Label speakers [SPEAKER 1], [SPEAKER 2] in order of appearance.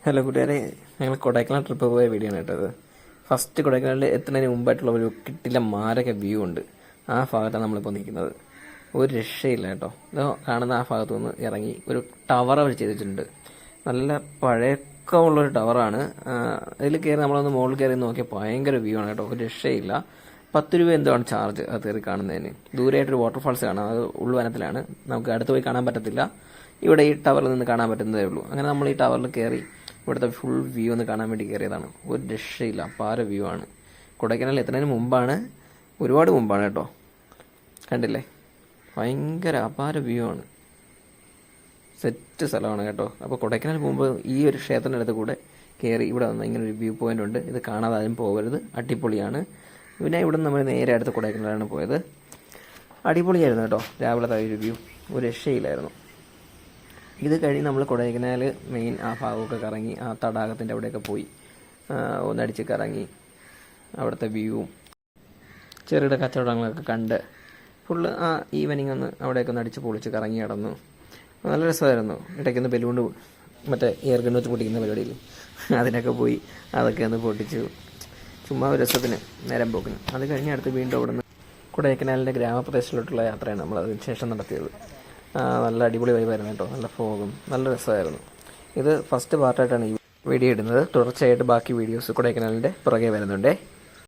[SPEAKER 1] Hello കൂട്ടുകാരെ, ഞങ്ങൾ Kodaikanal trip പോയ വീഡിയോ ആണ് കേട്ടത്. ഫസ്റ്റ് കൊടൈക്കനാലിൽ എത്തുന്നതിന് മുമ്പായിട്ടുള്ള ഒരു കിട്ടില്ല മാരക വ്യൂ ഉണ്ട്. ആ ഭാഗത്താണ് നമ്മളിപ്പോൾ നിൽക്കുന്നത്. ഒരു രക്ഷയില്ല കേട്ടോ. ഇത് കാണുന്ന ആ ഭാഗത്തു നിന്ന് ഇറങ്ങി ഒരു ടവർ അവർ ചെയ്തിട്ടുണ്ട്. നല്ല പഴക്കമുള്ളൊരു ടവറാണ്. അതിൽ കയറി നമ്മളൊന്ന് മുകളിൽ കയറി നോക്കിയാൽ ഭയങ്കര വ്യൂ ആണ് കേട്ടോ. ഒരു രക്ഷയില്ല. 10 രൂപ എന്തോ ആണ് ചാർജ് അത് കയറി കാണുന്നതിന്. ദൂരെയായിട്ടൊരു വാട്ടർഫാൾസ് കാണാം. അത് ഉൾവനത്തിലാണ്, നമുക്ക് അടുത്ത് പോയി കാണാൻ പറ്റത്തില്ല. ഇവിടെ ഈ ടവറിൽ നിന്ന് കാണാൻ പറ്റുന്നതേ ഉള്ളൂ. അങ്ങനെ നമ്മൾ ഈ ടവറിൽ കയറി ഇവിടുത്തെ ഫുൾ വ്യൂ ഒന്ന് കാണാൻ വേണ്ടി കയറിയതാണ്. ഒരു രക്ഷയില്ല, അപാര വ്യൂ ആണ്. കൊടൈക്കനാൽ എത്തുന്നതിന് മുമ്പാണ്, ഒരുപാട് മുമ്പാണ് കേട്ടോ. കണ്ടില്ലേ, ഭയങ്കര അപാര വ്യൂ ആണ്. സെറ്റ് സ്ഥലമാണ് കേട്ടോ. അപ്പോൾ കൊടൈക്കനാൽ പോകുമ്പോൾ ഈ ഒരു ക്ഷേത്രത്തിൻ്റെ അടുത്ത് കൂടെ കയറി ഇവിടെ വന്ന് ഇങ്ങനെ ഒരു വ്യൂ പോയിന്റ് ഉണ്ട്. ഇത് കാണാതെ ആരും പോകരുത്, അടിപൊളിയാണ്. പിന്നെ ഇവിടെ നമ്മൾ നേരെ അടുത്ത് കൊടൈക്കനാലാണ് പോയത്. അടിപൊളിയായിരുന്നു കേട്ടോ. രാവിലത്തെ ഒരു വ്യൂ ഒരു രക്ഷയില്ലായിരുന്നു. ഇത് കഴിഞ്ഞ് നമ്മൾ കൊടൈക്കനാൽ മെയിൻ ആ ഭാഗമൊക്കെ കറങ്ങി, ആ തടാകത്തിൻ്റെ അവിടെയൊക്കെ പോയി ഒന്നടിച്ച് കറങ്ങി അവിടുത്തെ വ്യൂവും ചെറുകിട കച്ചവടങ്ങളൊക്കെ കണ്ട് ഫുള്ള് ആ ഈവനിങ് ഒന്ന് അവിടെയൊക്കെ ഒന്ന് അടിച്ച് പൊളിച്ച് കറങ്ങി നടന്നു. നല്ല രസമായിരുന്നു. ഇടയ്ക്കൊന്ന് ബലൂണ്ട് മറ്റേ എയർ ഗൺ വെച്ച് പൊട്ടിക്കുന്ന പരിപാടിയിൽ അതിനൊക്കെ പോയി അതൊക്കെ ഒന്ന് പൊട്ടിച്ചു. ചുമ്മാ ഒരു രസത്തിന്, നേരം പോക്കിന്. അത് കഴിഞ്ഞ് അടുത്ത് വീണ്ടും അവിടെ നിന്ന് കൊടൈക്കനാലിൻ്റെ ഗ്രാമപ്രദേശത്തിലോട്ടുള്ള യാത്രയാണ് നമ്മൾ അതിന് ശേഷം നടത്തിയത്. നല്ല അടിപൊളി വൈബായിരുന്നു കേട്ടോ. നല്ല ഫോഗും നല്ല രസമായിരുന്നു. ഇത് ഫസ്റ്റ് പാർട്ടായിട്ടാണ് ഈ വീഡിയോ ഇടുന്നത്. തുടർച്ചയായിട്ട് ബാക്കി വീഡിയോസ് കൊടൈക്കനാലിൻ്റെ പുറകെ വരുന്നുണ്ടേ.